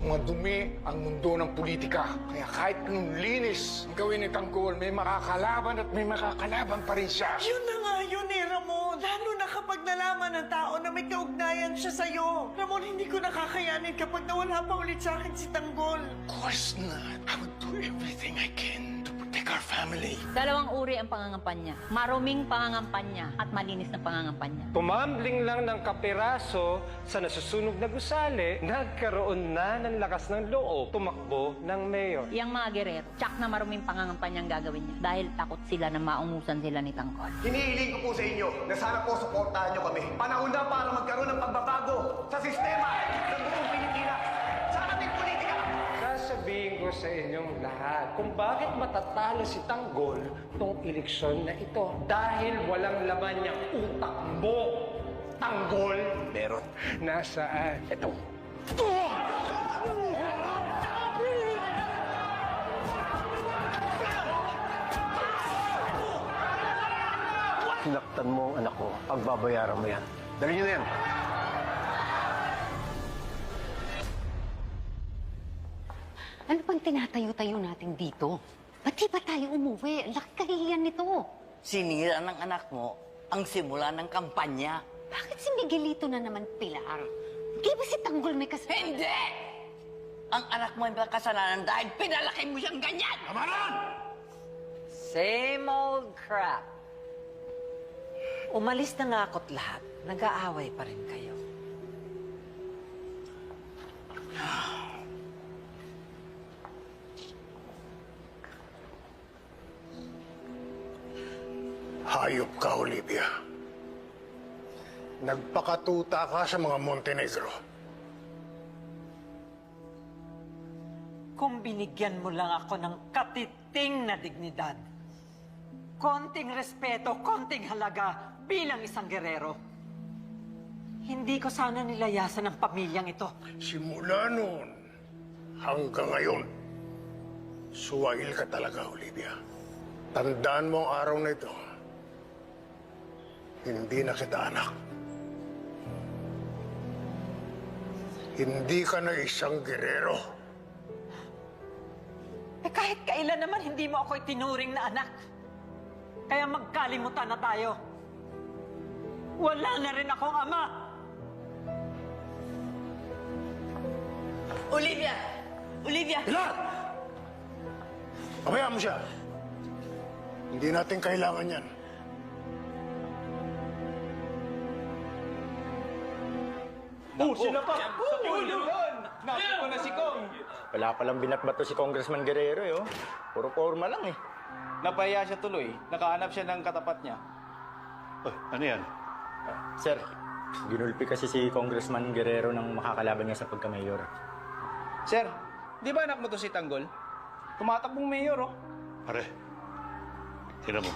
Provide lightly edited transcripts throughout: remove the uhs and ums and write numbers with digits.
Madumi ang mundo ng politika. Kaya kahit anong linis ang gawin ni Tanggol, may makakalaban at may makakalaban pa rin siya. Yun na nga yun eh, Ramon. Lalo na kapag nalaman ng tao na may kaugnayan siya sa'yo. Ramon, hindi ko nakakayanin kapag nawala pa ulit sa akin si Tanggol. Of course not. I would do everything I can to protect our family. Dalawang uri ang pangangampanya. Maruming pangangampanya at malinis na pangangampanya. Tumambling lang ng kapiraso sa nasusunog na gusali, nagkaroon na ng lakas ng loob tumakbo ng mayor. Yang mga gerero, tsak na maruming pangangampanya ang gagawin niya dahil takot sila na maungusan sila ni Tangkol. Hinihiling ko po sa inyo na sana po suportahan nyo kami. Panahon na para magkaroon ng pagbabago sa sistema ng buong Pilipinas, sa ating politika. Sasabihin ko sa inyong lahat kung bakit matatalo si Tanggol tong eleksyon na ito. Dahil walang laman niyang utak mo, Tanggol. Meron. Nasaan? Ito. Sinaktan mo ang anak ko. Pagbabayaran mo yan. Dali niyo na yan. Ano pang tinatayo-tayo natin dito? Ba't di ba tayo umuwi? Ang laki kahihiyan nito. Sinira ng anak mo ang simula ng kampanya. Bakit si Miguelito na naman, Pilar? Di ba si Tanggol may kasalanan? Hindi! Ang anak mo ay may kasalanan dahil pinalaki mo siyang ganyan! Tama na! Same old crap. Umalis na nga ako't lahat. Nag-aaway pa rin kayo. Hayop ka, Olivia. Nagpakatuta ka sa mga Montenegro. Kung binigyan mo lang ako ng katiting na dignidad, konting respeto, konting halaga bilang isang gerero, hindi ko sana nilayasan ang pamilyang ito. Simula noon hanggang ngayon, suwail ka talaga, Olivia. Tandaan mo ang araw na ito. Hindi na kita anak. Hindi ka na isang gerero. Eh kahit kailan naman hindi mo ako itinuring na anak. Kaya magkalimutan na tayo. Wala na rin akong ama. Olivia! Olivia! Pilar! Pabayaan mo siya. Hindi natin kailangan yan. Sila pa! Sa ulo! Naku na si Kong! Wala palang binatbato si Congressman Guerrero, eh, oh. Puro forma lang, eh. Napahiya siya tuloy. Nakahanap siya ng katapat niya. Ano yan? Sir, ginulpi kasi si Congressman Guerrero ng makakalaban niya sa pagka-mayor. Sir, di ba anak mo to si Tanggol? Tumatakbong mayor, oh. Pare, tignan mo.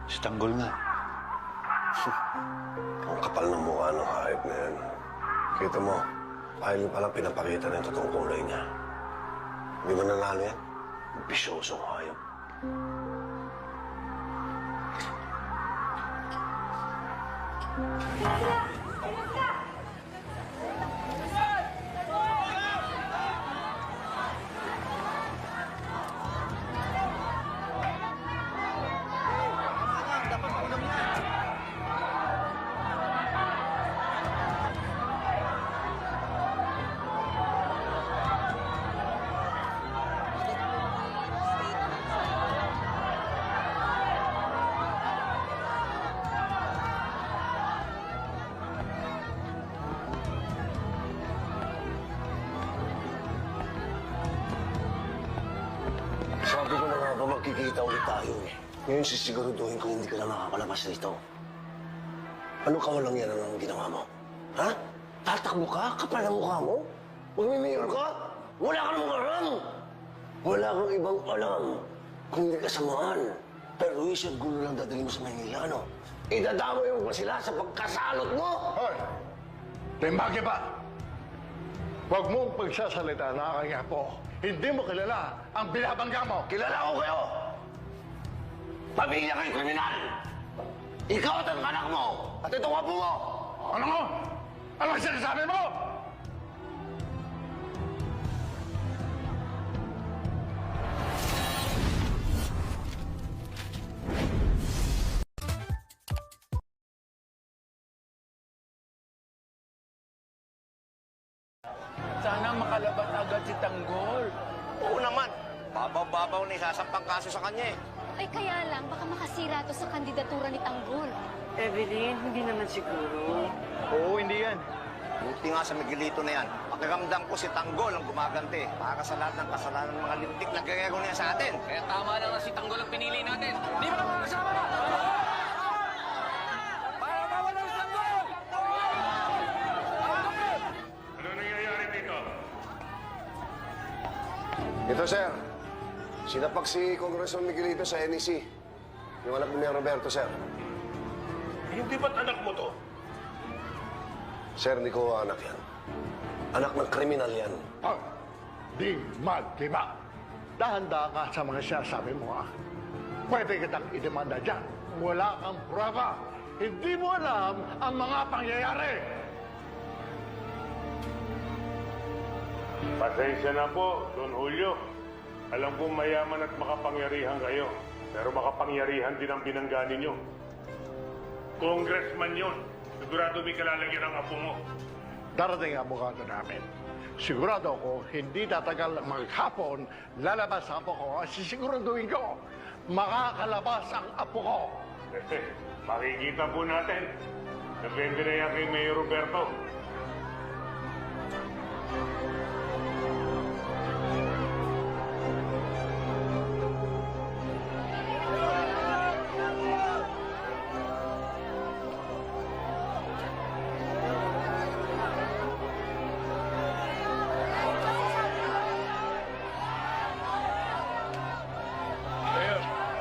Si Tanggol nga. Ang kapal ng mukha ng hayop na yan. Kita mo, ayaw palang pinapakita ng totoong kulay niya. Hindi ba nanalo yan? Bisyosong hayop. Sabi ko na nga ba magkikita ulit tayo eh. Ngayon sisiguraduhin kung hindi ka na makakalabas rito. Ano kawalang yan ang ginawa mo? Ha? Tatakbo ka? Kapal ang mukha mo? Magmimiyor ka? Wala ka namang alam! Wala kang ibang alam. Kung hindi kasamaan. Pero Luis at gulo lang dadali mo sa Maynila, ano? Idadamay mo pa sila sa pagkasalot mo! Hoy! Timbagi pa! Huwag mong pagsasalita na aking apo. Hindi mo kilala ang binabangga mo. Kilala ko kayo! Pamilya kayo kriminal! Ikaw at ang anak mo! At itong apo mo! Ano mo? Ano ang sinasabi mo? Sana makalabas agad si Tanggol. Oo naman. Babaw-babaw na isasampang kaso sa kanya eh. Ay, kaya lang, baka makasira to sa kandidatura ni Tanggol. Evelyn, hindi naman siguro. Oo, hindi yan. Buti nga sa Miguelito na yan. Pakiramdam ko si Tanggol ang gumaganti para sa lahat ng kasalanan ng mga lintik na gagawin niya sa atin. Kaya tama lang na si Tanggol ang pinili natin. Di ba mga kasama? Para mawala si Tanggol! Ano nangyayari dito? Ito, sir. Sinapak si Congressman Miguelito sa NEC. Yung anak ni Mayor Roberto, sir. Hindi ba't anak mo to? Sir, hindi ko anak yan. Anak ng kriminal yan. Di magdiba. Dahan-dahan ka sa mga sinasabi mo, ha? Pwede kitang idemanda dyan. Wala kang prueba. Hindi mo alam ang mga pangyayari. Pasensya na po, Don Julio. Alam kong mayaman at makapangyarihan kayo. Pero makapangyarihan din ang binangga ninyo. Congressman yun. Sigurado may kalalagyan ang apo mo. Darating ang abogado namin. Sigurado ako, hindi tatagal maghapon, lalabas ang apo ko at sisiguraduhin ko, makakalabas ang apo ko. Makikita po natin. Depende na yan kay Mayor Roberto.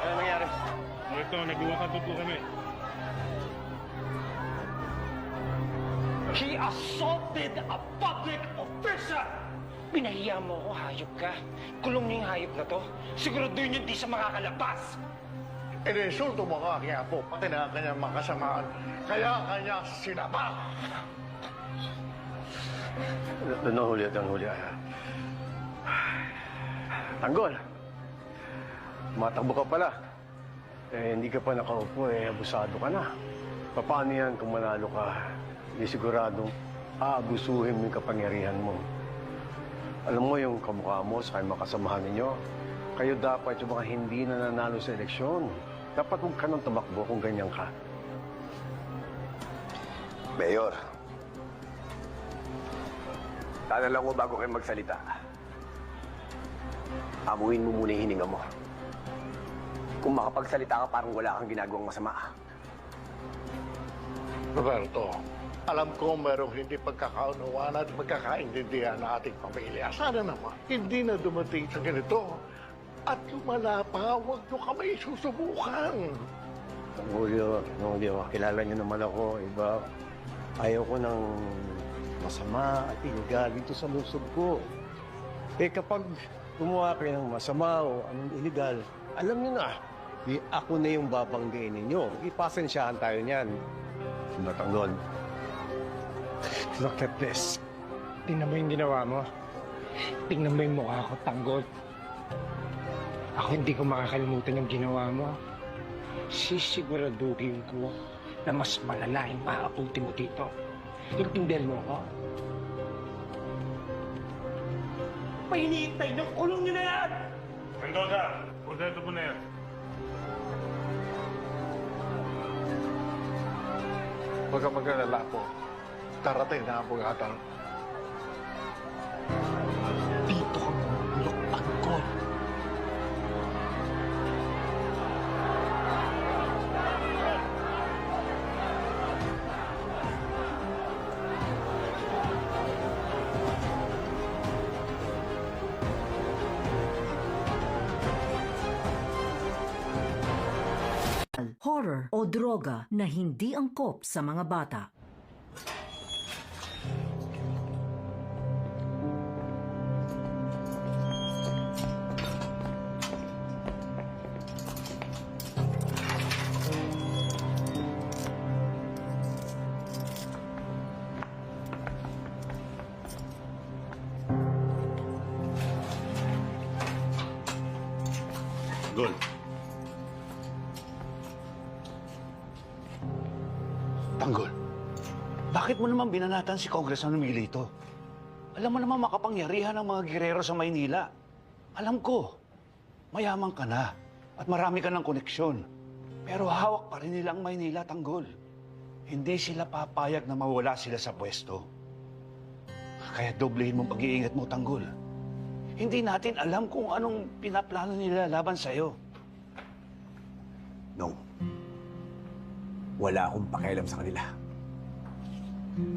Ano nangyari? Ito, nagwakatut po kami. He assaulted a public official! Pinahiya mo ako, hayop ka. Kulong niyo yung hayop na to. Siguraduhin yun di sa makakalabas. Ininsulto mo ka aking apo, pati na kanyang makasamaan. Kaya kanya sinapa. Don Julio. Tanggol, matakbo ka pala. Hindi ka pa nakaupo, abusado ka na. Paano yan kung manalo ka? Hindi siguradong aabusuhin mo yung kapangyarihan mo. Alam mo yung kamukha mo sa mga kasamahan ninyo, kayo dapat yung mga hindi nananalo sa eleksyon. Dapat huwag ka nang tumakbo kung ganyan ka. Mayor, tala lang ko bago kayo magsalita. Amuin mo muna yung hininga mo. Kung makapagsalita ka, parang wala kang ginagawang masama. Roberto, alam ko merong hindi pagkakaunawaan at pagkakaintindihan ng ating pamilya. Sana naman, hindi na dumating sa ganito. At lumala pa, huwag nyo kami susubukan. Julio, kilala niyo naman ako, iba. Ayaw ko ng masama at illegal dito sa lungsod ko. Kapag gumawa kayo ng masama o anong illegal, alam niyo na, ako na yung babanggain ninyo. Ipasensyahan tayo niyan. Tanggol. Look at this. Tingnan mo yung ginawa mo. Tingnan mo yung mukha ko, Tanggol. Ako hindi ko makakalimutan yung ginawa mo. Sisiguraduhin ko na mas malala yung maabuti mo dito. Intindihan mo ako? May hinihintay ng kulong niyo na yan! Mendoza, proseso mo na yan. Huwag kang mag-alala po. Darating na ang abogado. Dito ka mamulok, Tanggol. Horror o droga na hindi angkop sa mga bata. Gol. Tanggol, bakit mo naman binanatan si Congressman Miguelito? Alam mo naman makapangyarihan ang mga girero sa Maynila. Alam ko, mayaman ka na at marami ka ng koneksyon. Pero hawak pa rin nila ang Maynila, Tanggol. Hindi sila papayag na mawala sila sa pwesto. Kaya doblehin mo pag-iingat mo, Tanggol. Hindi natin alam kung anong pinaplano nila laban sa'yo. No. Wala akong pakialam sa kanila.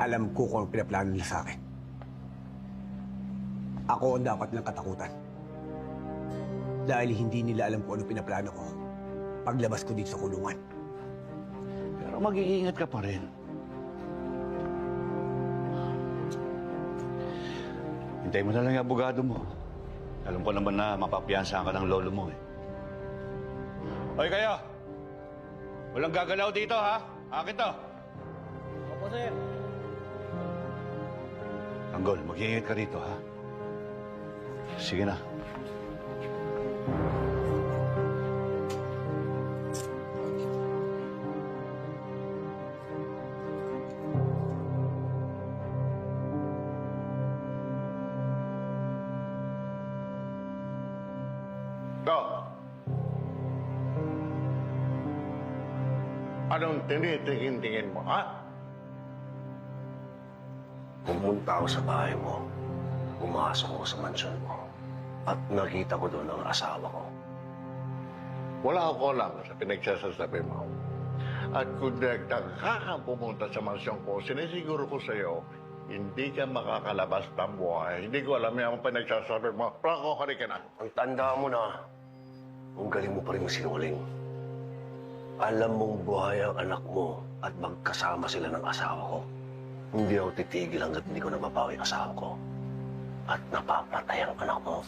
Alam ko kung anong pinaplano nila sa akin. Ako ang dapat lang katakutan. Dahil hindi nila alam kung anong pinaplano ko paglabas ko dito sa kulungan. Pero mag-iingat ka pa rin. Hintay mo na lang yung abogado mo. Alam ko naman na mapapiyansahan ka ng lolo mo eh. Hoy kayo! Walang gagalaw dito ha? Akin to! Opo, sir. Tanggol, mag-iingat ka rito ha? Sige na. Anong tinitingin-tingin mo, ha? Pumunta ako sa bahay mo. Pumasok ako sa mansyon mo. At nakita ko doon ang asawa ko. Wala ako alam sa pinagsasasabi mo. At kung nagtangka kang pumunta sa mansyon ko, sinisiguro ko sa'yo, hindi ka makakalabas ng buhay. Hindi ko alam yung pinagsasabi mo. Franco, halika na. Ang tanda mo na, ang galing mo pa rin magsinungaling. Alam mong buhay ang anak mo at magkasama sila ng asawa ko. Hindi ako titigil hanggat hindi ko nababawi ang asawa ko. At napapatay ang anak mo.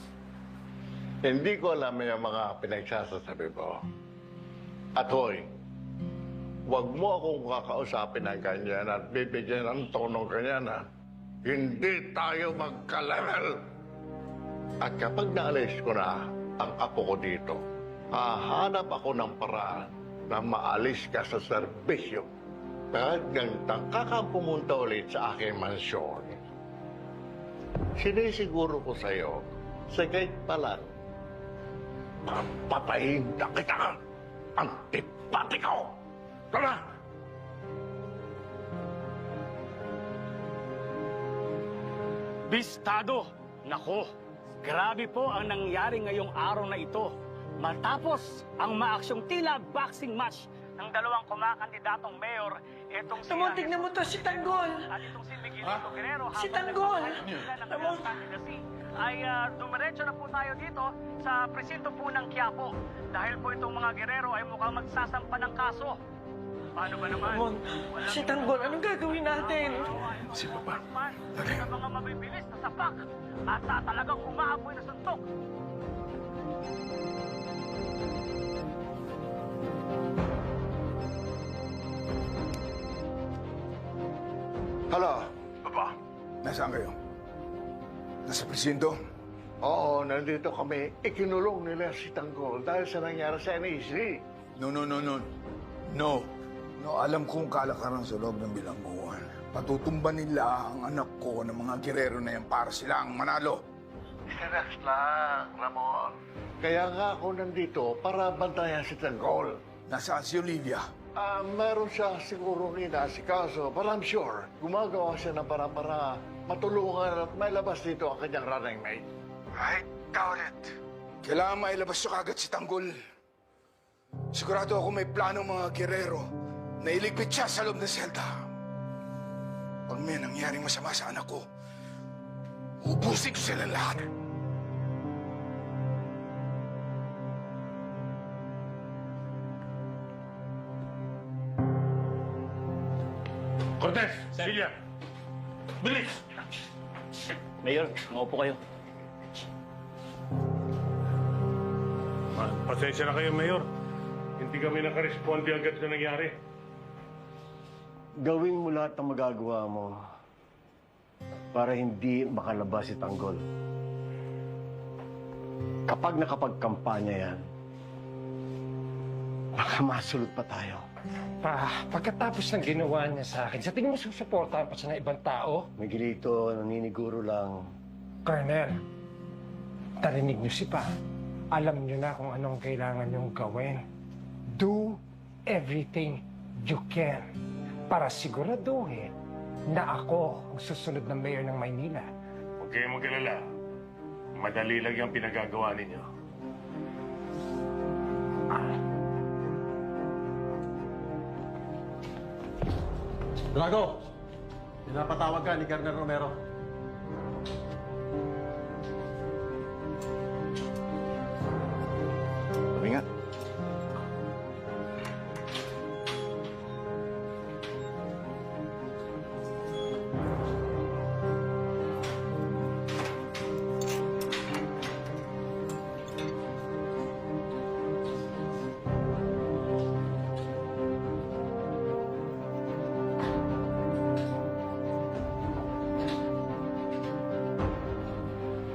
Hindi ko alam yung mga pinagsasasabi mo. At hoy, huwag mo akong kakausapin ng ganyan at bibigyan ng tonong ganyan, ha? Hindi tayo magkalangal. At kapag naalis ko na ang apo ko dito, hahanap ako ng paraan na maalis ka sa serbisyo. Kahit nagtangka kang pumunta ulit sa aking mansyon, sinisiguro ko sa'yo, sa gate pa lang, papatayin na kita. Antipatiko! Tara! Bistado! Nako, grabe po ang nangyari ngayong araw na ito. Matapos ang maaksyong tila boxing match ng dalawang kumakandidatong mayor, itong si... Ramon, tignan mo to, si Tanggol. At itong si Miguelito Guerrero. Si Tanggol. Ramon. Ay dumiretso na po tayo dito sa presinto po ng Quiapo. Dahil po itong mga Guerrero ay mukhang magsasampa ng kaso. Paano ba naman? Ramon, si Tanggol, anong gagawin natin? Si Papa. Sa mga mabibilis na sapak at talagang umaapoy na suntok. Hala, Papa. Nasaan kayo? Nasa presinto? Oo, nandito kami. Ikinulong nila si Tanggol dahil sa nangyari sa NEC. No. No, alam kong kalakaran sa loob ng bilangguan. Patutumban nila ang anak ko ng mga girero na yan para silang manalo. Relax lang, Ramon. Kaya nga ako nandito para bantayan si Tanggol. Nasaan si Olivia? Meron siya siguro kaso, but I'm sure gumagawa siya ng para matulungan at may labas dito ang kanyang running mate. I doubt it. Kailangan mailabas siya kagad si Tanggol. Sigurado ako may planong mga girero na iligpit siya sa loob ng selda. Pag may nangyaring masama sa anak ko, ubusin ko silang lahat. Cortez, Silvia, bilis! Mayor, maupo kayo. Pasensya na kayo, Mayor. Hindi kami nakaresponde agad sa nangyari. Gawin mo lahat ng magagawa mo para hindi makalabas si Tanggol. Kapag nakapagkampanya yan, Baka masulot pa tayo. Pagkatapos ng ginawa niya sa akin, sa tingin mo susuportahan pa siya ng ibang tao? Miguelito, naniniguro lang. Colonel, narinig niyo si Pa. Alam niyo na kung anong kailangan niyong gawin. Do everything you can para siguraduhin na ako ang susunod na mayor ng Maynila. Huwag kayong mag-alala. Madali lang yung pinagagawa ninyo. Drago, pinapatawag ka ni Colonel Romero. Ingat.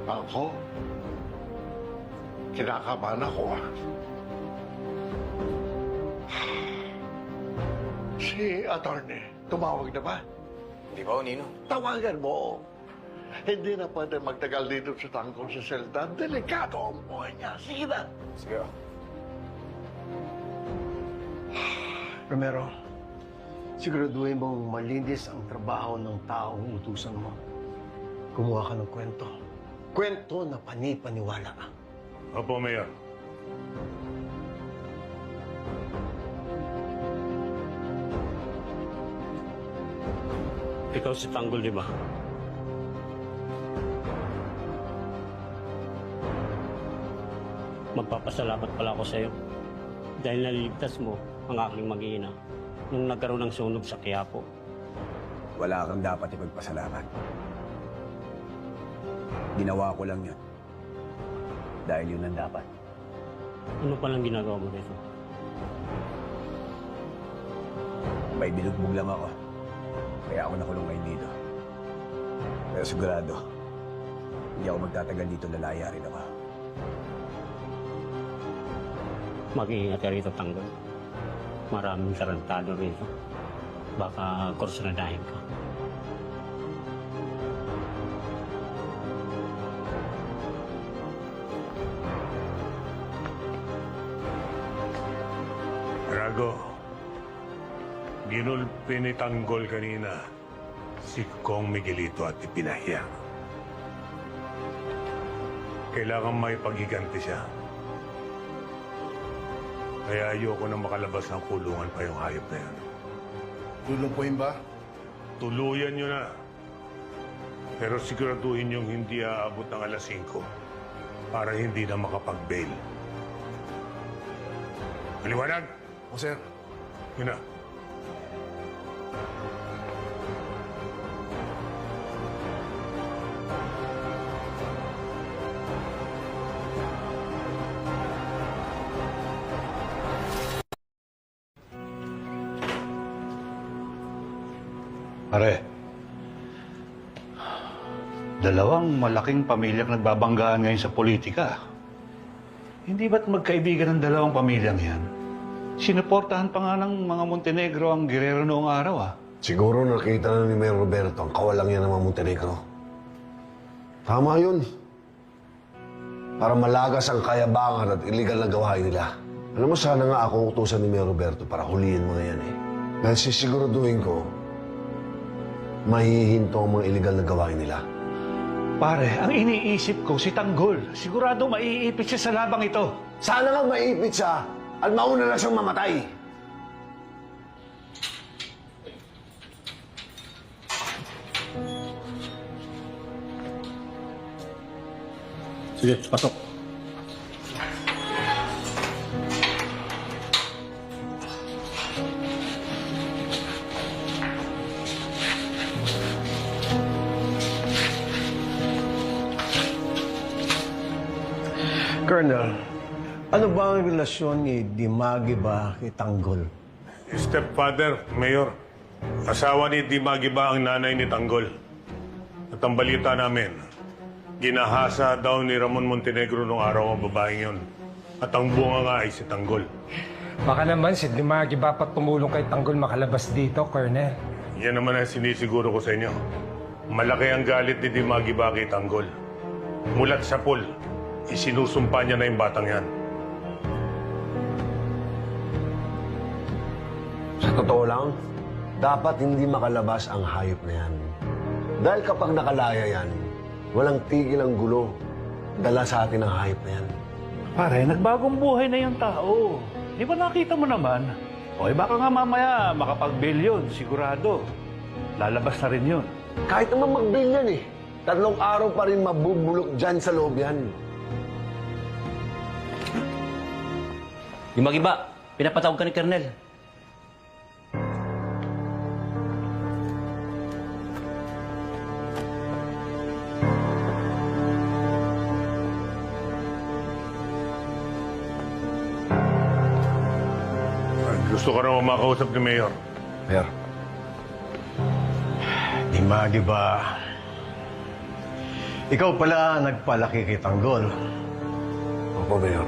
Ako? Kinakabahan ako. Si attorney, tumawag na ba? Hindi ba, Nino? Tawagan mo. Hindi na pwede magtagal dito sa tangkol sa selda. Delikado ang buhay niya. Sige na. Sige. Romero, siguraduhin mong malinis ang trabaho ng taong utusan mo. Kumuha ka ng kwento. Kwento na panipaniwala. Opo, Mayor. Ikaw si Tanggol, di ba? Magpapasalamat pala ako sa'yo dahil naliligtas mo ang aking mag-iina nung nagkaroon ng sunog sa Quiapo. Wala kang dapat ipagpasalamat. Ginawa ko lang yun. Dahil yun ang dapat. Ano palang ginagawa mo dito? May binugbog lang ako. Kaya ako nakulong ngayon dito. Pero sigurado, hindi ako magtatagal dito, lalaya rin ako. Mag-iingat ka rito, Tanggol. Maraming tarantado rito. Baka kursunadahin ka. Drago, ginulpi ni Tanggol kanina si Kong Miguelito at ipinahiya. Kailangan may paghiganti siya. Kaya ayoko na makalabas ng kulungan pa yung hayop na yun. Lulumpuin ba? Tuluyan nyo na. Pero siguraduhin yung hindi aabot ng alas 5 para hindi na makapag-bail. Maliwanag? O, sir. Yun na. Pare, dalawang malaking pamilyang nagbabanggaan ngayon sa politika. Hindi ba't magkaibigan ng dalawang pamilyang yan? Sinuportahan pa nga ng mga Montenegro ang Guerrero noong araw, ah. Siguro nakita na ni Mayor Roberto ang kawalang yan ng mga Montenegro. Tama yun. Para malagas ang kayabangan at iligal na gawain nila. Alam mo, sana nga ako utusan ni Mayor Roberto para huliin mga yan eh. Dahil sisiguraduhin ko, mahihinto ang mga iligal na gawain nila. Pare, ang iniisip ko si Tanggol. Sigurado maiipit siya sa labang ito. Sana nga maipit siya at mauna na siyang mamatay. Sige, pasok. Colonel, ano ba ang relasyon ni Dimagi ba kay Tanggol? Stepfather, Mayor. Asawa ni Dimagiba ang nanay ni Tanggol. At ang balita namin, ginahasa daw ni Ramon Montenegro nung araw ang babaeng yon. At ang bunga nga ay si Tanggol. Baka naman si Dumagi ba pa tumulong kay Tanggol makalabas dito, Colonel? Yan naman ang sinisiguro ko sa inyo. Malaki ang galit ni Dimagiba kay Tanggol. Mulat sa pool, isinusumpa niya na yung batang yan. Sa totoo lang, dapat hindi makalabas ang hayop na yan. Dahil kapag nakalaya yan, walang tigil ang gulo. Dala sa atin ang hayop na yan. Pare, nagbagong buhay na yung tao. Di ba nakita mo naman? O, baka nga mamaya makapag-bail yun, sigurado. Lalabas na rin yun. Kahit naman mag-bail yan eh. 3 araw pa rin mabubulok dyan sa loob yan. Yung mag-iba, pinapatawag ka ni Colonel. Gusto ko raw makausap ni Mayor. Mayor. Dimagiba, ikaw pala nagpalaki kay Tanggol. Opo, Mayor.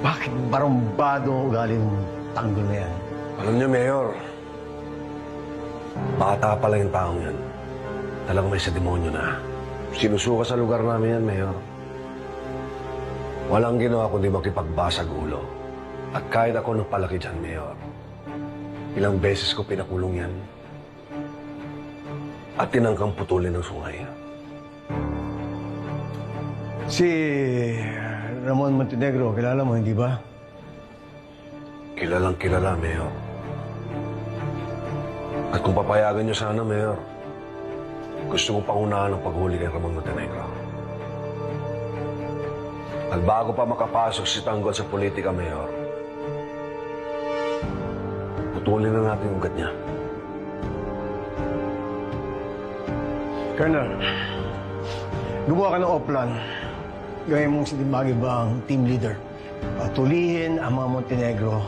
Bakit barumbado ugali ng Tanggol na yan? Alam niyo, Mayor, bata pa lang yung taong yan. Talagang may sa demonyo na. Sinusuka sa lugar namin yan, Mayor. Walang ginawa kundi makipagbasag ulo. At kahit ako nang palaki dyan, Mayor, ilang beses ko pinakulong yan. At tinangkang putulin ng sungay. Si Ramon Montenegro, kilala mo, hindi ba? Kilalang kilala, Mayor. At kung papayagan niyo sana, Mayor, gusto ko pangunahan ang paghuli kay Ramon Montenegro. At bago pa makapasok si Tanggol sa politika, Mayor, putulin na natin yung ugat niya. Colonel, gumawa ka ng oplan. Gawin mong si Dimagiba ang team leader. Tulihin ang mga Montenegro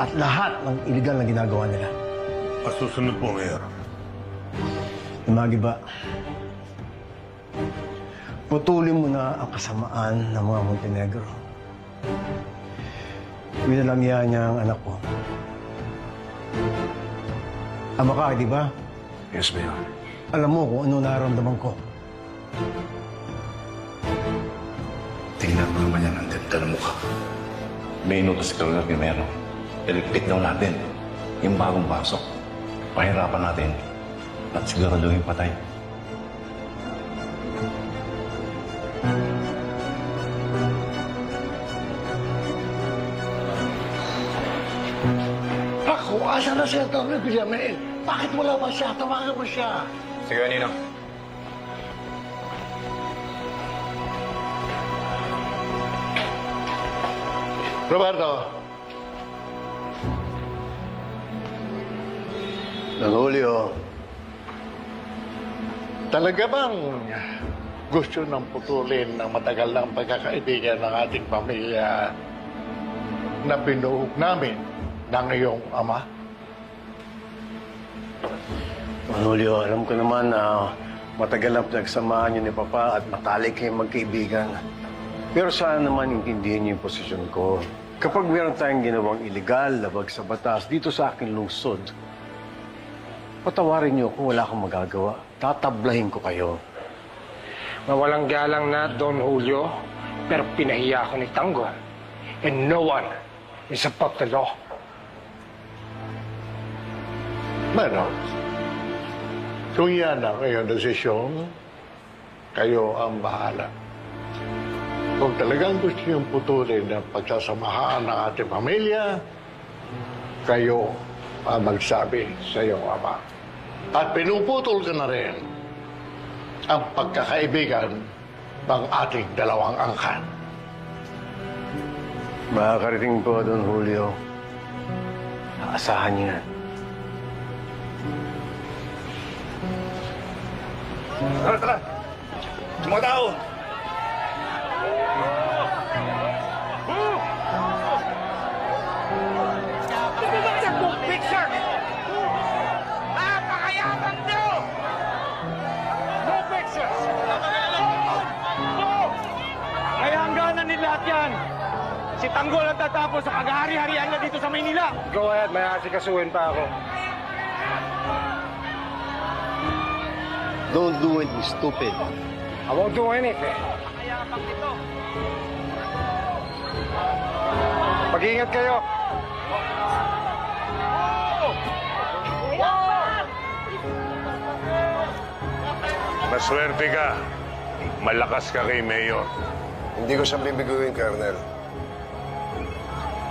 at lahat ng iligal na ginagawa nila. Susunod po, Mayor. Dimagiba, putulin mo na ang kasamaan ng mga Montenegro. Winalamya niya ang anak ko. Ama ka, di ba? Yes, Mayor. Alam mo kung ano nararamdaman ko. Tingnan mo naman yan ang ganda ng mukha. May inutos si Colonel Guimero. Iligpit daw natin yung bagong pasok. Pahirapan natin at siguraduhin patay. Ako, asa na siya ito ni Villanueva? Bakit wala ba siya? Tawagan mo siya. Sige, Ninong. Roberto. Don Julio. Talaga bang gusto nang putulin ng matagal ng pagkakaibigan ng ating pamilya na binuhog namin ng iyong ama? Don Julio, alam ko naman na matagal na pinagsamahan niyo ni Papa at matalik kayong magkaibigan. Pero sana naman intindihin niyo yung posisyon ko. Kapag meron tayong ginawang iligal, labag sa batas, dito sa aking lungsod, patawarin niyo kung wala akong magagawa. Tatablahin ko kayo. Mawalang galang na, Don Julio, pero pinahiya ako ni Tanggol. And no one is above the law. Bueno, kung yan ang iyong desisyon, kayo ang bahala. Kung talagang gusto niyong putulin ang pagsasamahan ng ating pamilya, kayo ang magsabi sa iyong ama. At pinuputol ka na rin ang pagkakaibigan ng ating dalawang angkan. Makakarating po, Don Julio. Aasahan niyo yan. Tara, tara! Mga tao! Picture! Napakayabang nyo! No pictures! No! Kaya hangganan din lahat yan! Si Tanggol ang tatapos sa paghahari-harian na dito sa Maynila. Go ahead, may asikasuhin pa ako. Don't do anything stupid. I won't do anything. Mag-iingat kayo. Maswerte ka. Malakas ka kay Mayor. Hindi ko siya bibiguin, Colonel.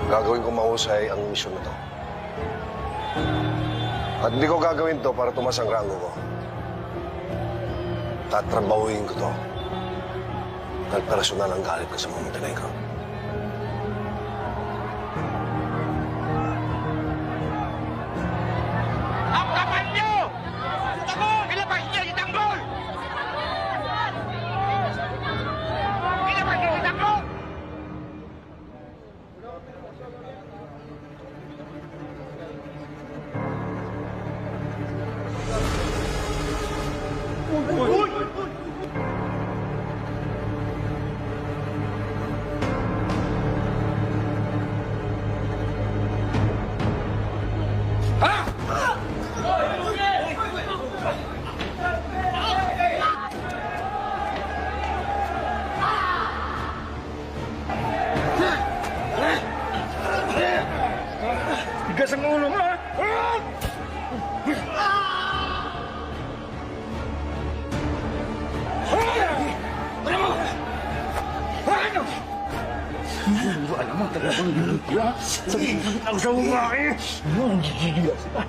Gagawin ko mahusay ang misyon na to. At hindi ko gagawin to para tumas ang rango ko. Tatrabahuin ko to. Dahil personal ang galit ko sa mga Montenegro. Ang kapal niyo! Ilabas niyo si Tanggol! Ilabas niyo si Tanggol! Tigas ang ulo mo, ha? Alam mo, talagang yun ko, ha? Sakit ang sa umaki! Ang gigigas pa!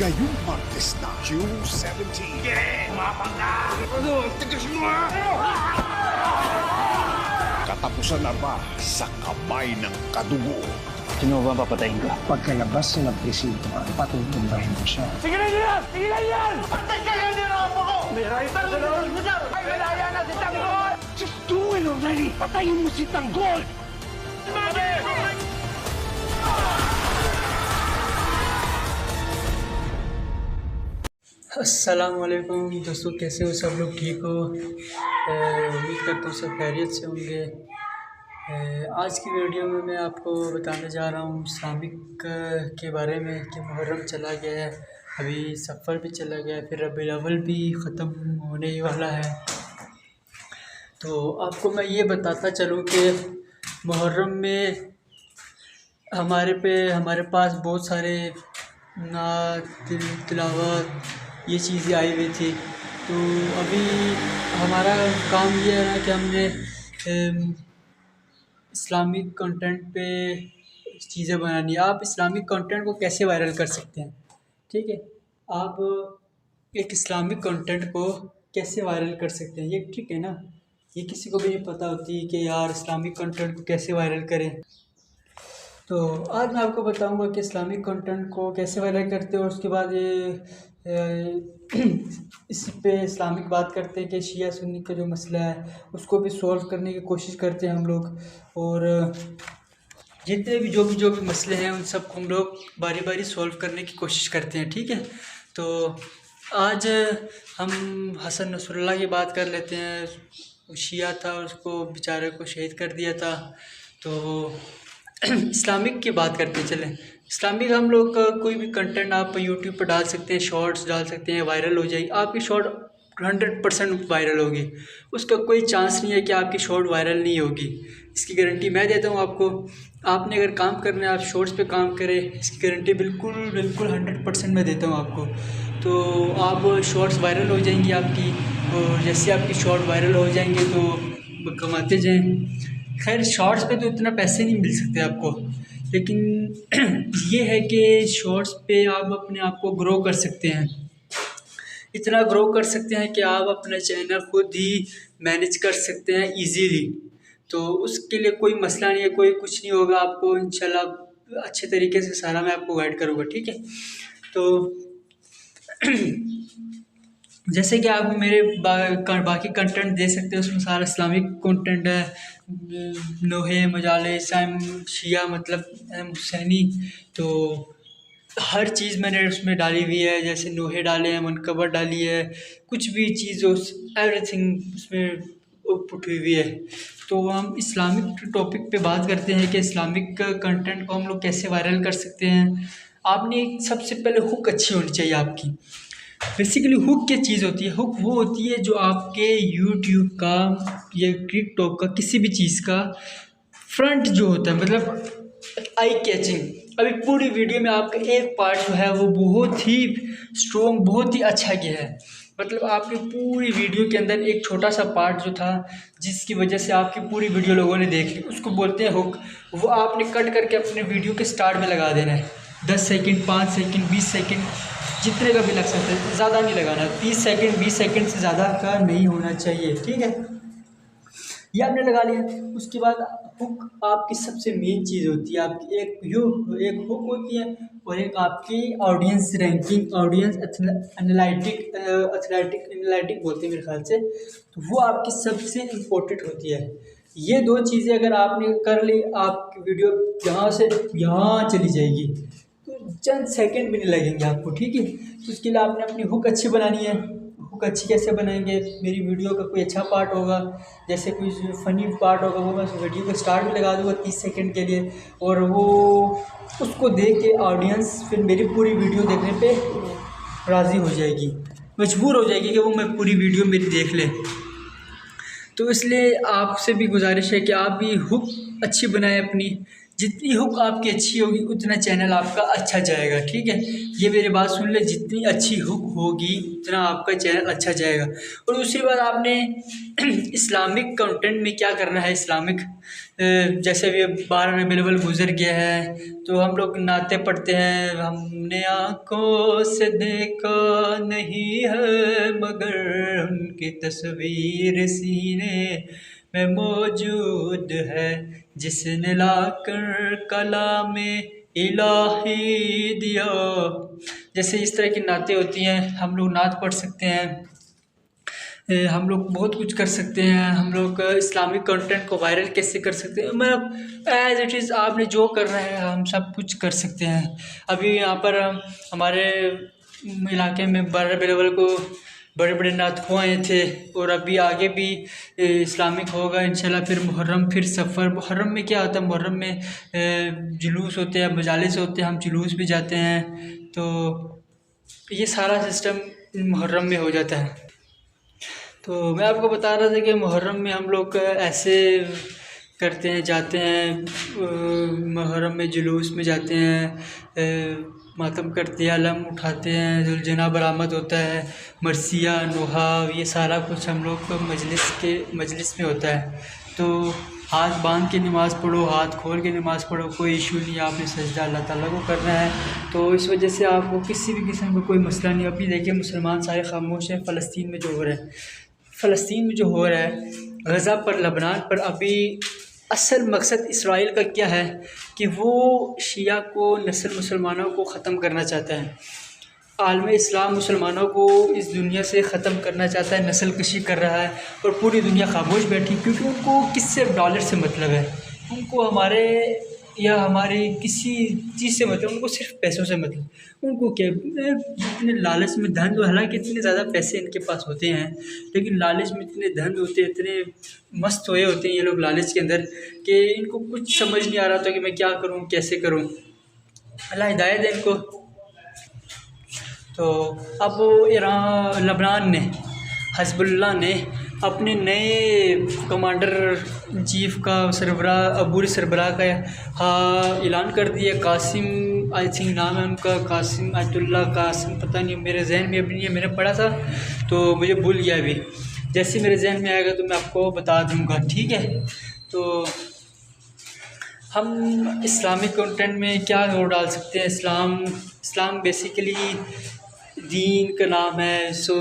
Ngayong Martes na, June 17. Mapang ka! Ano? Tigas mo, ha? Katapusan na ba sa kamay ng kadugo? Sino ba papatayin ka? Pagkalabas niya ng presinto, patutumbahin mo siya. Sige na yan! Sige na yan! Patay ka yan din ako ko! May rider sa loob mo dyan! Ay, malaya na si Tanggol! Just do it already! Patayin mo si Tanggol! Mami! अस्सलामुअलैकुम दोस्तों, कैसे हो सब लोग? ठीक हो? उम्मीद करता हूँ सब खैरियत से होंगे। आज की वीडियो में मैं आपको बताने जा रहा हूँ इस्लामिक के बारे में कि मुहर्रम चला गया है, अभी सफ़र भी चला गया है, फिर रबीउल अव्वल भी ख़त्म होने ही वाला है। तो आपको मैं ये बताता चलूँ कि मुहर्रम में हमारे पास बहुत सारे नात तिलावत ये चीज़ें आई हुई थी। तो अभी हमारा काम ये है ना कि हमने इस्लामिक कंटेंट पे चीज़ें बनानी है। आप इस्लामिक कंटेंट को कैसे वायरल कर सकते हैं? ठीक है, आप एक इस्लामिक कंटेंट को कैसे वायरल कर सकते हैं, ये ठीक है ना? ये किसी को भी नहीं पता होती कि यार इस्लामिक कंटेंट को कैसे वायरल करें। तो आज मैं आपको बताऊंगा कि इस्लामिक कंटेंट को कैसे वायरल करते हैं और उसके बाद इस पे इस्लामिक बात करते हैं कि शिया सुन्नी का जो मसला है उसको भी सॉल्व करने की कोशिश करते हैं हम लोग। और जितने भी जो भी मसले हैं उन सबको हम लोग बारी बारी सॉल्व करने की कोशिश करते हैं। ठीक है, तो आज हम हसन नसरुल्लाह की बात कर लेते हैं। वो शिया था, उसको बेचारे को शहीद कर दिया था। तो इस्लामिक की बात करते चलें। इस्लामिक हम लोग का कोई भी कंटेंट आप यूट्यूब पर डाल सकते हैं, शॉर्ट्स डाल सकते हैं, वायरल हो जाएगी आपकी शॉर्ट, 100% वायरल होगी। उसका कोई चांस नहीं है कि आपकी शॉर्ट वायरल नहीं होगी, इसकी गारंटी मैं देता हूँ आपको। आपने अगर काम करना है, आप शॉर्ट्स पे काम करें, इसकी गारंटी बिल्कुल 100% मैं देता हूँ आपको। तो आप शॉर्ट्स वायरल हो जाएंगी आपकी, और जैसे आपकी शॉर्ट वायरल हो जाएंगे तो कमाते जाएं। खैर शॉर्ट्स पे तो इतना पैसे नहीं मिल सकते आपको, लेकिन ये है कि शॉर्ट्स पे आप अपने आप को ग्रो कर सकते हैं, इतना ग्रो कर सकते हैं कि आप अपना चैनल खुद ही मैनेज कर सकते हैं इजीली। तो उसके लिए कोई मसला नहीं है, कोई कुछ नहीं होगा आपको, इंशाल्लाह अच्छे तरीके से सारा मैं आपको गाइड करूँगा, ठीक है। तो जैसे कि आप मेरे बाकी कंटेंट दे सकते हैं, उसमें सारा इस्लामिक कंटेंट है, नोहे मजाले शिया मतलब हुसैनी, तो हर चीज़ मैंने उसमें डाली हुई है। जैसे नोहे डाले हैं, मनकबर डाली है, कुछ भी चीज़ एवरीथिंग उसमें पुट हुई है। तो हम इस्लामिक टॉपिक पे बात करते हैं कि इस्लामिक कंटेंट को हम लोग कैसे वायरल कर सकते हैं। आपने सबसे पहले हुक अच्छी होनी चाहिए आपकी। बेसिकली हुक क्या चीज़ होती है? हुक वो होती है जो आपके यूट्यूब का या टिकटॉक का किसी भी चीज़ का फ्रंट जो होता है, मतलब आई कैचिंग। अभी पूरी वीडियो में आपका एक पार्ट जो है वो बहुत ही स्ट्रॉन्ग, बहुत ही अच्छा गया है। मतलब आपकी पूरी वीडियो के अंदर एक छोटा सा पार्ट जो था जिसकी वजह से आपकी पूरी वीडियो लोगों ने देख ली, उसको बोलते हैं हुक। वो आपने कट करके अपने वीडियो के स्टार्ट में लगा देना है। 10 सेकंड, 5 सेकंड, 20 सेकंड, जितने का भी लग सकता है, ज़्यादा नहीं लगाना। 30 सेकंड, 20 सेकंड से ज़्यादा का नहीं होना चाहिए, ठीक है। ये आपने लगा लिया। उसके बाद हुक आपकी सबसे मेन चीज़ होती है। आपकी एक हुक होती है और एक आपकी ऑडियंस रैंकिंग, ऑडियंस एनालिटिक बोलते हैं मेरे ख्याल से, तो वो आपकी सबसे इम्पोर्टेंट होती है। ये दो चीज़ें अगर आपने कर ली, आपकी वीडियो यहाँ से यहाँ चली जाएगी, तो चंद सेकंड भी नहीं लगेंगे आपको, ठीक है। तो उसके लिए आपने अपनी हुक अच्छी बनानी है। हुक अच्छी कैसे बनाएंगे? मेरी वीडियो का कोई अच्छा पार्ट होगा, जैसे कोई फ़नी पार्ट होगा, वो मैं उस वीडियो के स्टार्ट में लगा दूँगा 30 सेकंड के लिए, और वो उसको देख के ऑडियंस फिर मेरी पूरी वीडियो देखने पे राज़ी हो जाएगी, मजबूर हो जाएगी कि वो मैं पूरी वीडियो मेरी देख ले। तो इसलिए आपसे भी गुजारिश है कि आप भी हुक अच्छी बनाएं अपनी। जितनी हुक आपकी अच्छी होगी उतना चैनल आपका अच्छा जाएगा, ठीक है। ये मेरी बात सुन ले, जितनी अच्छी हुक होगी उतना आपका चैनल अच्छा जाएगा। और दूसरी बात, आपने इस्लामिक कंटेंट में क्या करना है। इस्लामिक जैसे भी 12 रबीउल अव्वल गुजर गया है, तो हम लोग नाते पढ़ते हैं, हमने आँखों से देखा नहीं है मगर उनकी तस्वीर सीने में मौजूद है, जिसने लाकर कलामे इलाही दिया। जैसे इस तरह की नातें होती हैं, हम लोग नात पढ़ सकते हैं, हम लोग बहुत कुछ कर सकते हैं। हम लोग इस्लामिक कंटेंट को वायरल कैसे कर सकते हैं, मतलब एज इट इज़ आपने जो करना है हम सब कुछ कर सकते हैं। अभी यहाँ पर हमारे इलाके में 12 रबीउल अव्वल को बड़े बड़े नातख़्वाह आए थे, और अभी आगे भी इस्लामिक होगा इंशाल्लाह। फिर मुहर्रम, फिर सफ़र। मुहर्रम में क्या होता है? मुहर्रम में जुलूस होते हैं, मजालिस होते हैं, हम जुलूस भी जाते हैं। तो ये सारा सिस्टम मुहर्रम में हो जाता है। तो मैं आपको बता रहा था कि मुहर्रम में हम लोग ऐसे करते हैं, जाते हैं मुहर्रम में, जुलूस में जाते हैं, मातम करते हैं, अलम उठाते हैं, जुलजना बरामद होता है, मरसिया, नोहा, ये सारा कुछ हम लोग को मजलिस में होता है। तो हाथ बांध के नमाज़ पढ़ो, हाथ खोल के नमाज़ पढ़ो, कोई इशू नहीं। आपने सजदा अल्लाह ताला को करना है, तो इस वजह से आपको किसी भी किस्म का कोई मसला नहीं। अभी देखिए मुसलमान सारे खामोश हैं। फ़लस्तीन में जो हो रहा है, गज़ा पर, लबनान पर, अभी असल मकसद इसराइल का क्या है कि वो शिया को, नस्ल मुसलमानों को ख़त्म करना चाहता है। आलम इस्लाम मुसलमानों को इस दुनिया से ख़त्म करना चाहता है, नस्ल कशी कर रहा है, और पूरी दुनिया खामोश बैठी, क्योंकि उनको किससे, डॉलर से मतलब है। उनको हमारे या हमारे किसी चीज़ से मतलब, उनको सिर्फ पैसों से मतलब। उनको क्या इतने लालच में धन, हालांकि इतने ज़्यादा पैसे इनके पास होते हैं, लेकिन लालच में इतने धन होते हैं, इतने मस्त हुए होते हैं ये लोग लालच के अंदर, कि इनको कुछ समझ नहीं आ रहा था कि मैं क्या करूं, कैसे करूं। अल्लाह हिदायत है इनको। तो अब ईरान, लबनान ने, हिज़्बुल्लाह ने अपने नए कमांडर इन चीफ का सरबराह, अबूरी सरबराह का ऐलान कर दिया। कासिम आई थिंक नाम है उनका, कासिम आयतुल्ला कासिम, पता नहीं, मेरे जहन में अभी नहीं है, मैंने पढ़ा था तो मुझे भूल गया अभी। जैसे मेरे जहन में आएगा तो मैं आपको बता दूंगा, ठीक है। तो हम इस्लामिक कंटेंट में क्या जोड़ डाल सकते हैं? इस्लाम बेसिकली दीन का नाम है। सो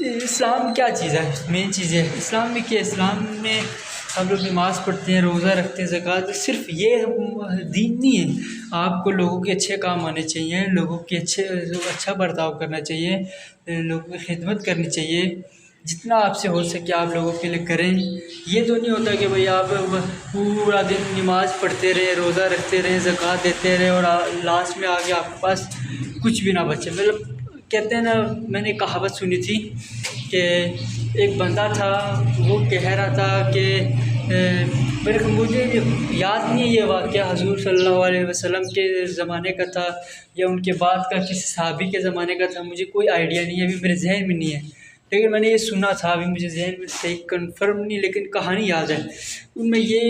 इस्लाम क्या चीज़ है? मेन चीज़ है इस्लाम में क्या? इस्लाम में हम लोग नमाज़ पढ़ते हैं, रोज़ा रखते हैं, ज़कात। सिर्फ ये दीन नहीं है। आपको लोगों के अच्छे काम आने चाहिए, लोगों के अच्छा बर्ताव करना चाहिए, लोगों की खिदमत करनी चाहिए, जितना आपसे हो सके आप लोगों के लिए करें। ये तो नहीं होता कि भाई आप पूरा दिन नमाज़ पढ़ते रहे, रोज़ा रखते रहे, ज़कात देते रहे और लास्ट में आके आपके पास कुछ भी ना बचे। मतलब कहते हैं ना, मैंने कहावत सुनी थी कि एक बंदा था, वो कह रहा था कि मुझे याद नहीं है ये वाक़या हज़ूर सल्लल्लाहु अलैहि वसल्लम के ज़माने का था या उनके बाद का किसी सहाबी के ज़माने का था, मुझे कोई आइडिया नहीं है, अभी मेरे जहन में नहीं है, लेकिन मैंने ये सुना था, अभी मुझे जहन में सही कंफर्म नहीं, लेकिन कहानी याद है। उनमें ये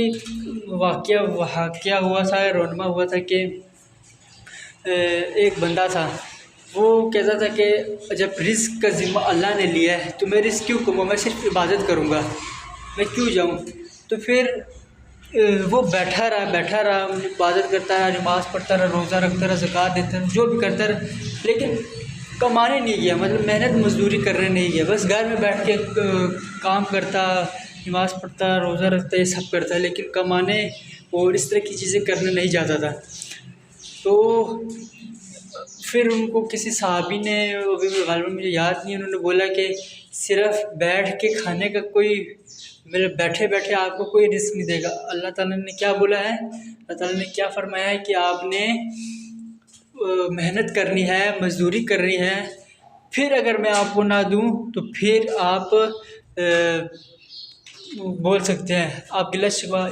वाक़या हुआ था, रोनमा हुआ था कि एक बंदा था, वो कहता था कि जब रिस्क का ज़िम्मा अल्लाह ने लिया है तो मैं रिस्क क्यों करूँगा, मैं सिर्फ इबादत करूँगा, मैं क्यों जाऊँ। तो फिर वो बैठा रहा, इबादत करता रहा, नमाज़ पढ़ता रहा, रोज़ा रखता रहा, ज़कात देता रहा, जो भी करता रहा, लेकिन कमाने नहीं गया, मतलब मेहनत मजदूरी करने नहीं गया, बस घर में बैठ के काम करता, नमाज़ पढ़ता, रोज़ा रखता, ये सब करता, लेकिन कमाने और इस तरह की चीज़ें करने नहीं जाता था। तो फिर उनको किसी सहाबी ने, अभी गालिबन मुझे याद नहीं, उन्होंने बोला कि सिर्फ बैठ के खाने का कोई, मेरे बैठे बैठे आपको कोई रिस्क नहीं देगा। अल्लाह ताला ने क्या बोला है? अल्लाह ताला ने क्या फरमाया है कि आपने मेहनत करनी है, मजदूरी करनी है, फिर अगर मैं आपको ना दूं तो फिर आप बोल सकते हैं, आप गिला शिकवा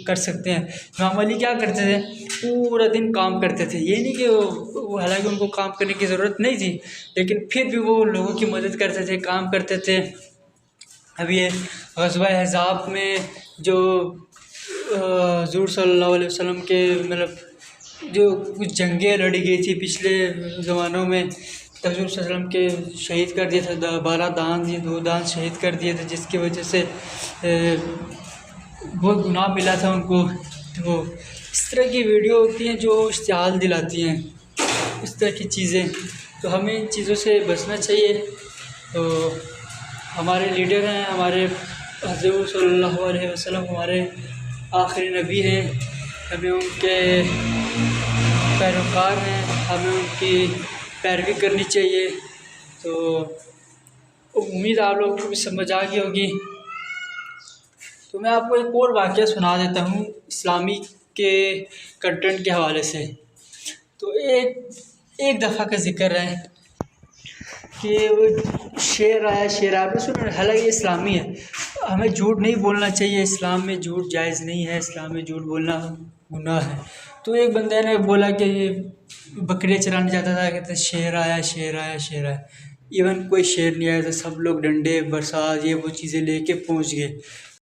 कर सकते हैं। इमाम अली क्या करते थे? पूरा दिन काम करते थे। ये नहीं कि वो हालांकि उनको काम करने की ज़रूरत नहीं थी, लेकिन फिर भी वो लोगों की मदद करते थे, काम करते थे। अब ये ग़ज़वा अहज़ाब में जो हुज़ूर सल्लल्लाहु अलैहि वसल्लम के मतलब जो कुछ जंगें लड़ी गई थी पिछले ज़मानों में, हुज़ूर सल्लल्लाहु अलैहि वसल्लम के शहीद कर दिया था, 12 दांत या 2 दांत शहीद कर दिए थे, जिसकी वजह से बहुत गुनाह मिला था उनको। तो इस तरह की वीडियो होती हैं जो इश्तिहाल दिलाती हैं, इस तरह की चीज़ें, तो हमें इन चीज़ों से बचना चाहिए। तो हमारे लीडर हैं, हमारे हुज़ूर सल्लल्लाहु अलैहि वसल्लम हमारे आखिरी नबी हैं, हमें उनके पैरोकार हैं, हमें उनकी पैरवी करनी चाहिए। तो उम्मीद आप लोगों को भी समझ आ गई होगी। तो मैं आपको एक और वाक़या सुना देता हूँ इस्लामी के कंटेंट के हवाले से। तो एक दफ़ा का ज़िक्र है कि वो शेर आया, आपने सुना? हालांकि इस्लामी है, हमें झूठ नहीं बोलना चाहिए, इस्लाम में झूठ जायज़ नहीं है, इस्लाम में झूठ बोलना गुनाह है। तो एक बंदे ने बोला कि बकरियाँ चराने जाता था, कहते शेर आया। इवन कोई शेर नहीं आया था, सब लोग डंडे, बरसात, ये वो चीज़ें लेके पहुंच गए।